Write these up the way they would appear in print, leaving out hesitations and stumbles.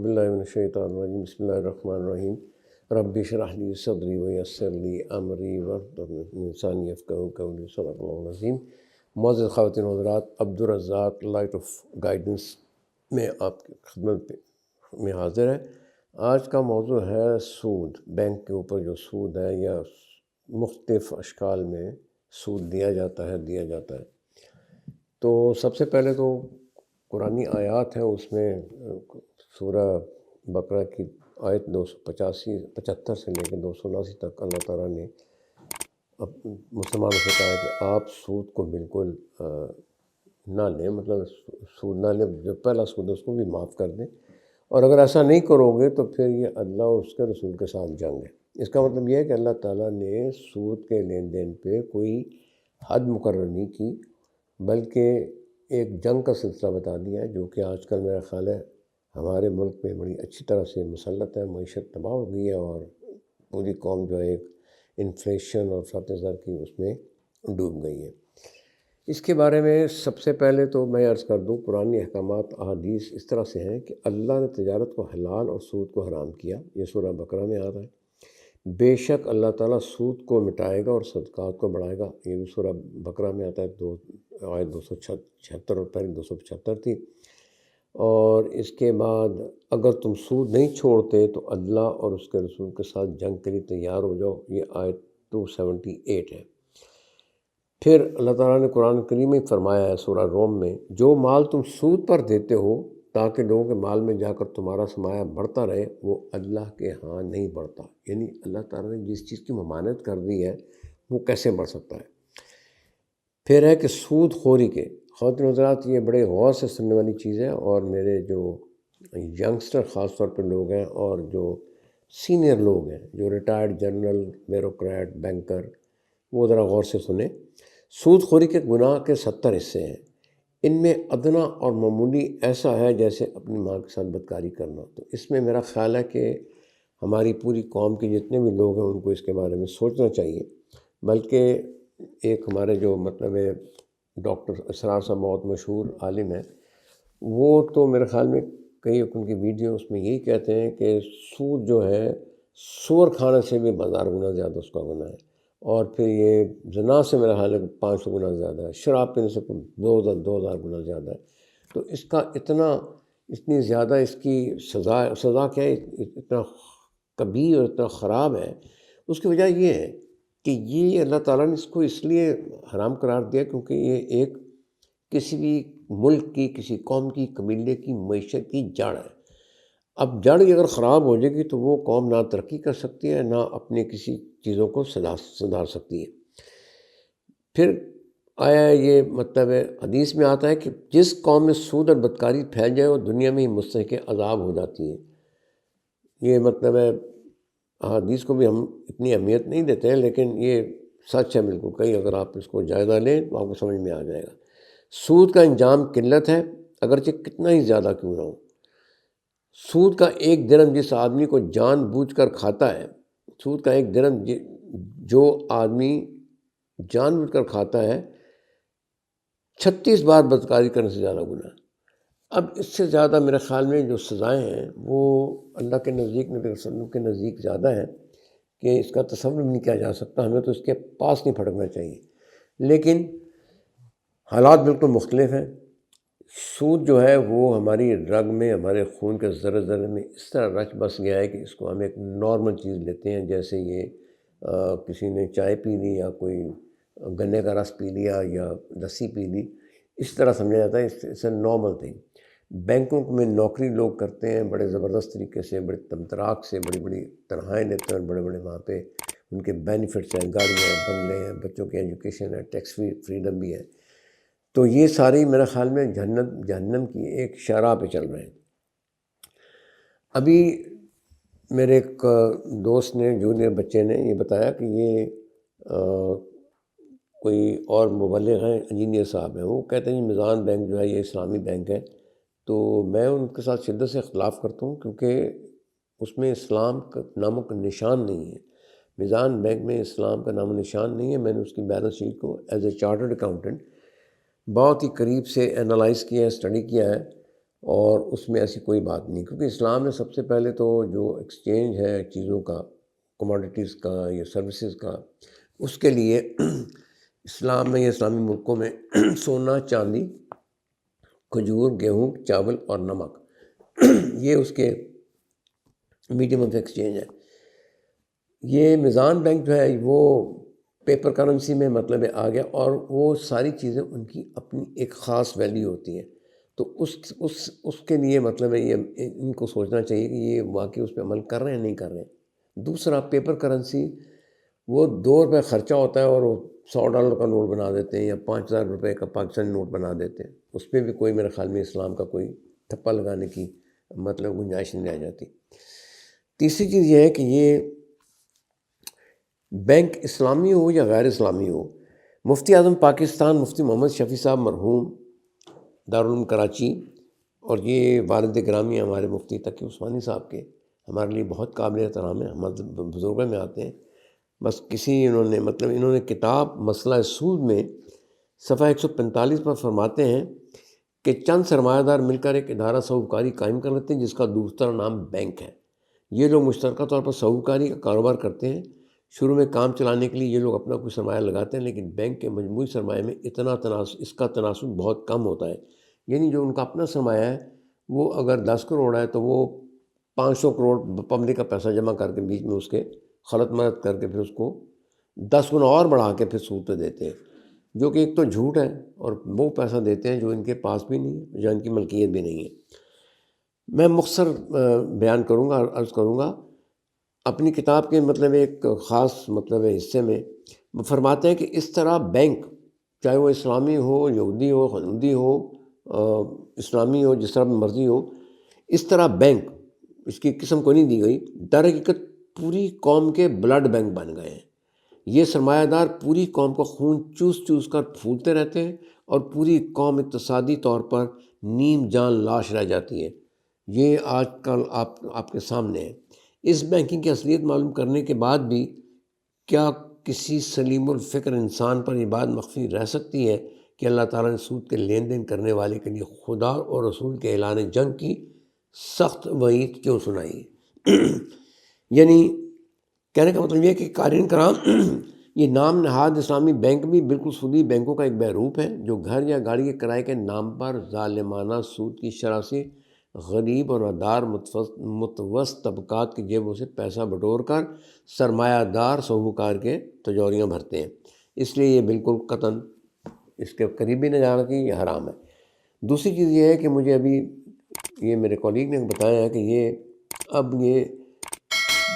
باللہ من الشیطان الرجیم بسم اللہ الرحمن الرحیم رب اشرح لی صدری ویسر لی امری واحلل عقدۃ من لسانی یفقہوا قولی صدق اللہ العظیم۔ معزز خواتین و حضرات، عبدالرزاق لائٹ آف گائیڈنس میں آپ کی خدمت میں حاضر ہے۔ آج کا موضوع ہے سود، بینک کے اوپر جو سود ہے یا مختلف اشکال میں سود دیا جاتا ہے۔ تو سب سے پہلے تو قرآنی آیات ہیں، اس میں سورہ بقرہ کی آیت 275 سے لے کے 279 تک اللہ تعالیٰ نے مسلمانوں سے کہا ہے کہ آپ سود کو بالکل نہ لیں، مطلب سود نہ لیں، جو پہلا سود ہے اس کو بھی معاف کر دیں، اور اگر ایسا نہیں کرو گے تو پھر یہ اللہ اور اس کے رسول کے ساتھ جنگ ہے۔ اس کا مطلب یہ ہے کہ اللہ تعالیٰ نے سود کے لین دین پہ کوئی حد مقرر نہیں کی، بلکہ ایک جنگ کا سلسلہ بتا دیا ہے، جو کہ آج کل میرا خیال ہے ہمارے ملک میں بڑی اچھی طرح سے مسلط ہے۔ معیشت تباہ ہو گئی ہے اور پوری قوم جو ہے ایک انفلیشن اور فقر زر کی اس میں ڈوب گئی ہے۔ اس کے بارے میں سب سے پہلے تو میں عرض کر دوں، قرآنی احکامات احادیث اس طرح سے ہیں کہ اللہ نے تجارت کو حلال اور سود کو حرام کیا، یہ سورہ بقرہ میں آتا ہے۔ بے شک اللہ تعالیٰ سود کو مٹائے گا اور صدقات کو بڑھائے گا، یہ بھی سورہ بقرہ میں آتا ہے، آیت 276 اور پہلے 275 تھی۔ اور اس کے بعد اگر تم سود نہیں چھوڑتے تو اللہ اور اس کے رسول کے ساتھ جنگ کے لیے تیار ہو جاؤ، یہ آیت 278 ہے۔ پھر اللہ تعالیٰ نے قرآن کریم میں فرمایا ہے سورہ روم میں، جو مال تم سود پر دیتے ہو تاکہ لوگوں کے مال میں جا کر تمہارا سرمایہ بڑھتا رہے، وہ اللہ کے ہاں نہیں بڑھتا۔ یعنی اللہ تعالیٰ نے جس چیز کی ممانعت کر دی ہے وہ کیسے بڑھ سکتا ہے۔ پھر ہے کہ سود خوری کے، خواتین حضرات یہ بڑے غور سے سننے والی چیز ہے، اور میرے جو ینگسٹر خاص طور پہ لوگ ہیں اور جو سینئر لوگ ہیں، جو ریٹائرڈ جنرل، بیوروکریٹ، بینکر، وہ ذرا غور سے سنیں۔ سود خوری کے گناہ کے 70 حصے ہیں، ان میں ادنا اور معمولی ایسا ہے جیسے اپنی ماں کے ساتھ بدکاری کرنا۔ تو اس میں میرا خیال ہے کہ ہماری پوری قوم کے جتنے بھی لوگ ہیں ان کو اس کے بارے میں سوچنا چاہیے۔ بلکہ ایک ہمارے جو مطلب ہے ڈاکٹر اسرار صاحب بہت مشہور عالم ہیں، وہ تو میرے خیال میں کئی ان کی ویڈیو اس میں یہی کہتے ہیں کہ سود جو ہے سور کھانے سے بھی 1000 گنا زیادہ اس کا گناہ ہے، اور پھر یہ زنا سے میرا خیال ہے 500 گنا زیادہ ہے، شراب پینے سے 2000 گنا زیادہ ہے۔ تو اس کا اتنی زیادہ اس کی سزا کیا ہے، اتنا کبیر اور اتنا خراب ہے۔ اس کی وجہ یہ ہے کہ یہ اللہ تعالیٰ نے اس کو اس لیے حرام قرار دیا کیونکہ یہ ایک کسی بھی ملک کی، کسی قوم کی، قبیلے کی معیشت کی جڑ ہے۔ اب جڑ اگر خراب ہو جائے گی تو وہ قوم نہ ترقی کر سکتی ہے، نہ اپنے کسی چیزوں کو سدھار سکتی ہے۔ پھر آیا یہ مطلب ہے حدیث میں آتا ہے کہ جس قوم میں سود اور بدکاری پھیل جائے وہ دنیا میں ہی مستحق عذاب ہو جاتی ہے۔ یہ مطلب ہے حدیث کو بھی ہم اتنی اہمیت نہیں دیتے ہیں، لیکن یہ سچ ہے بالکل، کہیں اگر آپ اس کو جائزہ لیں تو آپ کو سمجھ میں آ جائے گا۔ سود کا انجام قلت ہے، اگرچہ کتنا ہی زیادہ کیوں نہ ہو۔ سود کا ایک درہم جس آدمی کو جان بوجھ کر کھاتا ہے، سود کا ایک درہم جو آدمی جان بوجھ کر کھاتا ہے، 36 بار بدکاری کرنے سے زیادہ گناہ ہے۔ اب اس سے زیادہ میرے خیال میں جو سزائیں ہیں وہ اللہ کے نزدیک، نبی صلی اللہ علیہ وسلم کے نزدیک زیادہ ہیں کہ اس کا تصور نہیں کیا جا سکتا۔ ہمیں تو اس کے پاس نہیں پھٹکنا چاہیے، لیکن حالات بالکل مختلف ہیں۔ سود جو ہے وہ ہماری رگ میں، ہمارے خون کے ذرے ذرے میں اس طرح رچ بس گیا ہے کہ اس کو ہم ایک نارمل چیز لیتے ہیں، جیسے یہ کسی نے چائے پی لی یا کوئی گنے کا رس پی لیا یا لسی پی لی، اس طرح سمجھا جاتا ہے، اس نارمل تھنگ۔ بینکوں میں نوکری لوگ کرتے ہیں بڑے زبردست طریقے سے، بڑے تمطراق سے، بڑی بڑی تنخواہیں لیتے ہیں، بڑے بڑے وہاں پہ ان کے بینیفٹس ہیں، گاڑیاں ہیں، بنگلے ہیں، بچوں کی ایجوکیشن ہے، ٹیکس فریڈم بھی ہے۔ تو یہ ساری میرے خیال میں جہنم کی ایک شرح پہ چل رہے ہیں۔ ابھی میرے ایک دوست نے، جونیئر بچے نے یہ بتایا کہ یہ کوئی اور مبلغ ہیں، انجینئر صاحب ہیں، وہ کہتے ہیں میزان بینک جو ہے یہ اسلامی بینک ہے۔ تو میں ان کے ساتھ شدت سے اختلاف کرتا ہوں، کیونکہ اس میں اسلام کا نام و نشان نہیں ہے۔ میزان بینک میں اسلام کا نام و نشان نہیں ہے۔ میں نے اس کی بیلنس شیٹ کو ایز اے چارٹرڈ اکاؤنٹنٹ بہت ہی قریب سے انالائز کیا ہے، اسٹڈی کیا ہے، اور اس میں ایسی کوئی بات نہیں، کیونکہ اسلام میں سب سے پہلے تو جو ایکسچینج ہے چیزوں کا، کموڈیٹیز کا یا سروسز کا، اس کے لیے اسلام میں یا اسلامی ملکوں میں سونا، چاندی، کھجور، گیہوں، چاول اور نمک یہ اس کے میڈیم آف ایکسچینج ہے۔ یہ میزان بینک جو ہے وہ پیپر کرنسی میں مطلب آ گیا، اور وہ ساری چیزیں ان کی اپنی ایک خاص ویلیو ہوتی ہے، تو اس کے لیے مطلب ہے یہ ان کو سوچنا چاہیے کہ یہ واقعی اس پہ عمل کر رہے ہیں نہیں کر رہے ہیں۔ دوسرا، پیپر کرنسی وہ 2 روپے خرچہ ہوتا ہے اور وہ $100 کا نوٹ بنا دیتے ہیں یا 5,000 روپے کا پاکستانی نوٹ بنا دیتے ہیں، اس پہ بھی کوئی میرے خیال میں اسلام کا کوئی ٹھپا لگانے کی مطلب گنجائش نہیں رہ جاتی۔ تیسری چیز یہ ہے کہ یہ بینک اسلامی ہو یا غیر اسلامی ہو، مفتی اعظم پاکستان مفتی محمد شفیع صاحب مرحوم دارالعلوم کراچی، اور یہ والد گرامی ہمارے مفتی تقی عثمانی صاحب کے، ہمارے لیے بہت قابل احترام ہے، ہمارے بزرگوں میں آتے ہیں۔ بس انہوں نے کتاب مسئلہ سود میں صفحہ 145 پر فرماتے ہیں کہ چند سرمایہ دار مل کر ایک ادارہ سہوکاری قائم کر لیتے ہیں جس کا دوسرا نام بینک ہے۔ یہ لوگ مشترکہ طور پر سہوکاری کا کاروبار کرتے ہیں۔ شروع میں کام چلانے کے لیے یہ لوگ اپنا کوئی سرمایہ لگاتے ہیں، لیکن بینک کے مجموعی سرمایہ میں اس کا تناسب بہت کم ہوتا ہے، یعنی جو ان کا اپنا سرمایہ ہے وہ اگر 10 کروڑ ہے تو وہ 500 کروڑ پبلک کا پیسہ جمع کر کے بیچ میں اس کے خلط ملط کر کے پھر اس کو 10 گنا اور بڑھا کے پھر سود پہ دیتے ہیں، جو کہ ایک تو جھوٹ ہے، اور وہ پیسہ دیتے ہیں جو ان کے پاس بھی نہیں ہے، جو ان کی ملکیت بھی نہیں ہے۔ میں مختصر بیان کروں گا، عرض کروں گا اپنی کتاب کے مطلب ایک خاص مطلب حصے میں فرماتے ہیں کہ اس طرح بینک، چاہے وہ اسلامی ہو، یہودی ہو، ہندی ہو، اسلامی ہو، جس طرح مرضی ہو، اس طرح بینک، اس کی قسم کو نہیں دی گئی، در حقیقت پوری قوم کے بلڈ بینک بن گئے ہیں۔ یہ سرمایہ دار پوری قوم کو خون چوس چوس کر پھولتے رہتے ہیں، اور پوری قوم اقتصادی طور پر نیم جان لاش رہ جاتی ہے۔ یہ آج کل آپ کے سامنے ہے۔ اس بینکنگ کی اصلیت معلوم کرنے کے بعد بھی کیا کسی سلیم الفکر انسان پر یہ بات مخفی رہ سکتی ہے کہ اللہ تعالیٰ نے سود کے لین دین کرنے والے کے لیے خدا اور رسول کے اعلان جنگ کی سخت وعید کیوں سنائی؟ یعنی کہنے کا مطلب یہ ہے کہ قارئین کرام، یہ نام نہاد اسلامی بینک بھی بالکل سودی بینکوں کا ایک بہروپ ہے، جو گھر یا گاڑی کے کرائے کے نام پر ظالمانہ سود کی شرح سے غریب اور نادار متوسط طبقات کی جیبوں سے پیسہ بٹور کر سرمایہ دار سہوکار کے تجوریاں بھرتے ہیں۔ اس لیے یہ بالکل قطعاً اس کے قریب بھی نہ جانا چاہیے، یہ حرام ہے۔ دوسری چیز یہ ہے کہ مجھے ابھی یہ میرے کولیگ نے بتایا ہے کہ یہ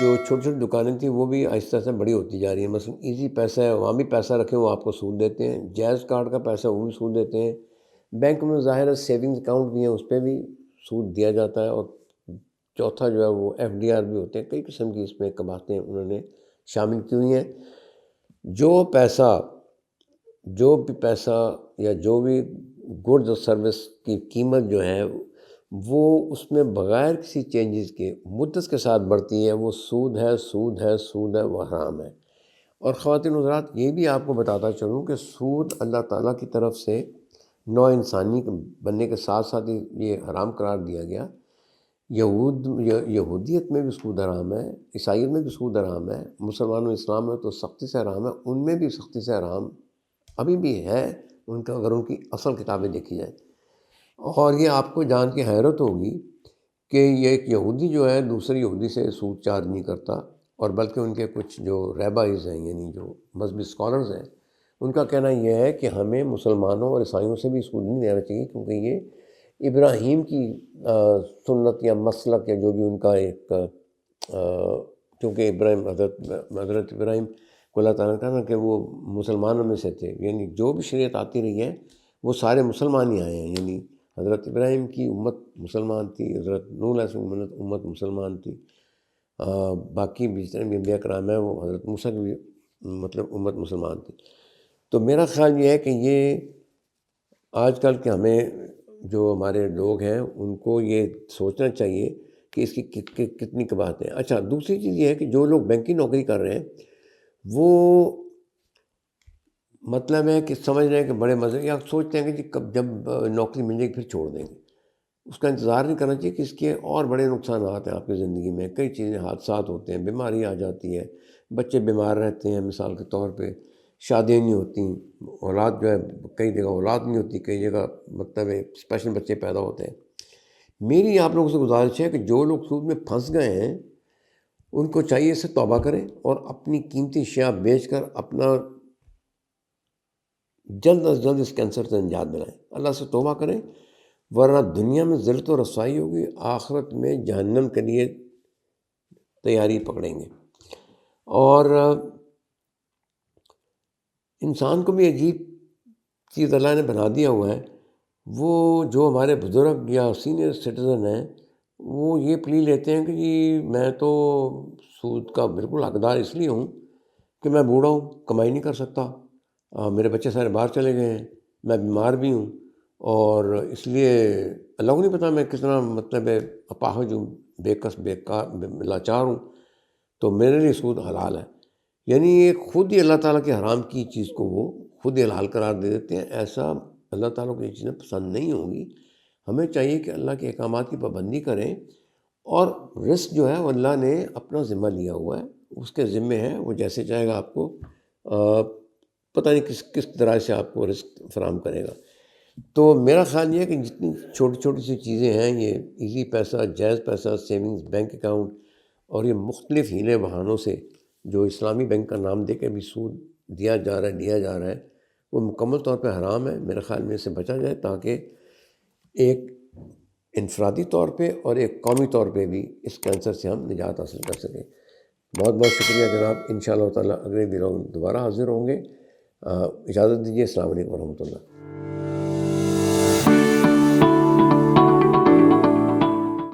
جو چھوٹی چھوٹی دکانیں تھیں وہ بھی آہستہ آہستہ بڑی ہوتی جا رہی ہیں۔ مثلا ایزی پیسہ ہے، وہاں بھی پیسہ رکھیں وہ آپ کو سود دیتے ہیں، جائز کارڈ کا پیسہ وہ بھی سود دیتے ہیں، بینک میں ظاہر ہے سیونگز اکاؤنٹ بھی ہیں اس پہ بھی سود دیا جاتا ہے، اور چوتھا جو ہے وہ FDR بھی ہوتے ہیں، کئی قسم کی اس میں باتیں انہوں نے شامل کی ہوئی ہیں۔ جو بھی پیسہ یا جو بھی گڈز اور سروس کی قیمت جو ہے وہ اس میں بغیر کسی چینجز کے مدت کے ساتھ بڑھتی ہے، وہ سود ہے، سود ہے، سود ہے، وہ حرام ہے۔ اور خواتین حضرات، یہ بھی آپ کو بتاتا چلوں کہ سود اللہ تعالیٰ کی طرف سے نوع انسانی بننے کے ساتھ ساتھ یہ حرام قرار دیا گیا۔ یہودیت میں بھی سود حرام ہے، عیسائیت میں بھی سود حرام ہے، مسلمانوں اسلام میں تو سختی سے حرام ہے، ان میں بھی سختی سے حرام ابھی بھی ہے ان کا، اگر ان کی اصل کتابیں دیکھی جائیں۔ اور یہ آپ کو جان کے حیرت ہوگی کہ یہ ایک یہودی جو ہے دوسرے یہودی سے سود چارج نہیں کرتا، اور بلکہ ان کے کچھ جو ریبائز ہیں، یعنی جو مذہبی اسکالرز ہیں، ان کا کہنا یہ ہے کہ ہمیں مسلمانوں اور عیسائیوں سے بھی سود نہیں دینا چاہیے، کیونکہ یہ ابراہیم کی سنت یا مسلک یا جو بھی ان کا ایک، کیونکہ حضرت ابراہیم کو اللہ تعالیٰ نے کہا نا کہ وہ مسلمانوں میں سے تھے، یعنی جو بھی شریعت آتی رہی ہے وہ سارے مسلمان ہی آئے ہیں، یعنی حضرت ابراہیم کی امت مسلمان تھی، حضرت نوح علیہ السلام کی امت مسلمان تھی، باقی جتنے بھی انبیاء کرام ہیں وہ حضرت موسیٰ کی بھی مطلب امت مسلمان تھی۔ تو میرا خیال یہ ہے کہ یہ آج کل کے ہمیں جو ہمارے لوگ ہیں ان کو یہ سوچنا چاہیے کہ اس کی کتنی باتیں ہیں۔ اچھا، دوسری چیز یہ ہے کہ جو لوگ بینک کی نوکری کر رہے ہیں وہ مطلب ہے کہ سمجھ رہے ہیں کہ بڑے مزے، یا سوچتے ہیں کہ جب نوکری مل جائے گی پھر چھوڑ دیں گے۔ اس کا انتظار نہیں کرنا چاہیے کہ اس کے اور بڑے نقصانات ہیں آپ کی زندگی میں، کئی چیزیں حادثات ہوتے ہیں، بیماری آ جاتی ہے، بچے بیمار رہتے ہیں، مثال کے طور پہ شادیاں نہیں ہوتی، اولاد جو ہے کئی جگہ اولاد نہیں ہوتی، کئی جگہ مطلب اسپیشل بچے پیدا ہوتے ہیں۔ میری آپ لوگوں سے گزارش ہے کہ جو لوگ سود میں پھنس گئے ہیں ان کو چاہیے اس سے توبہ کریں اور اپنی قیمتی اشیاء بیچ کر اپنا جلد از جلد اس کینسر سے نجات دلائیں، اللہ سے توبہ کریں، ورنہ دنیا میں ذلت و رسوائی ہوگی، آخرت میں جہنم کے لیے تیاری پکڑیں گے۔ اور انسان کو بھی عجیب چیز اللہ نے بنا دیا ہوا ہے، وہ جو ہمارے بزرگ یا سینئر سٹیزن ہیں وہ یہ پلی لیتے ہیں کہ جی میں تو سود کا بالکل حقدار اس لیے ہوں کہ میں بوڑھا ہوں، کمائی نہیں کر سکتا، میرے بچے سارے باہر چلے گئے ہیں، میں بیمار بھی ہوں، اور اس لیے اللہ کو نہیں پتہ میں کتنا مطلب اپاہج ہوں، بے کس بیکار لاچار ہوں، تو میرے لیے سود حلال ہے۔ یعنی یہ خود ہی اللہ تعالیٰ کے حرام کی چیز کو وہ خود ہی حلال قرار دے دیتے ہیں۔ ایسا اللہ تعالیٰ کو یہ چیزیں پسند نہیں ہوں گی۔ ہمیں چاہیے کہ اللہ کے احکامات کی پابندی کریں، اور رزق جو ہے وہ اللہ نے اپنا ذمہ لیا ہوا ہے، اس کے ذمہ ہے، وہ جیسے چاہے گا آپ کو پتہ نہیں کس طرح سے آپ کو رزق فراہم کرے گا۔ تو میرا خیال یہ ہے کہ جتنی چھوٹی چھوٹی سی چیزیں ہیں، یہ ایزی پیسہ، جائز پیسہ، سیونگز بینک اکاؤنٹ، اور یہ مختلف ہیلے بہانوں سے جو اسلامی بینک کا نام دے کے بھی سود دیا جا رہا ہے وہ مکمل طور پہ حرام ہے۔ میرے خیال میں اس سے بچا جائے تاکہ ایک انفرادی طور پہ اور ایک قومی طور پہ بھی اس کینسر سے ہم نجات حاصل کر سکیں۔ بہت بہت شکریہ جناب، انشاءاللہ تعالیٰ اگلے دنوں دوبارہ حاضر ہوں گے۔ اجازت دیجیے، السلام علیکم ورحمۃ اللہ۔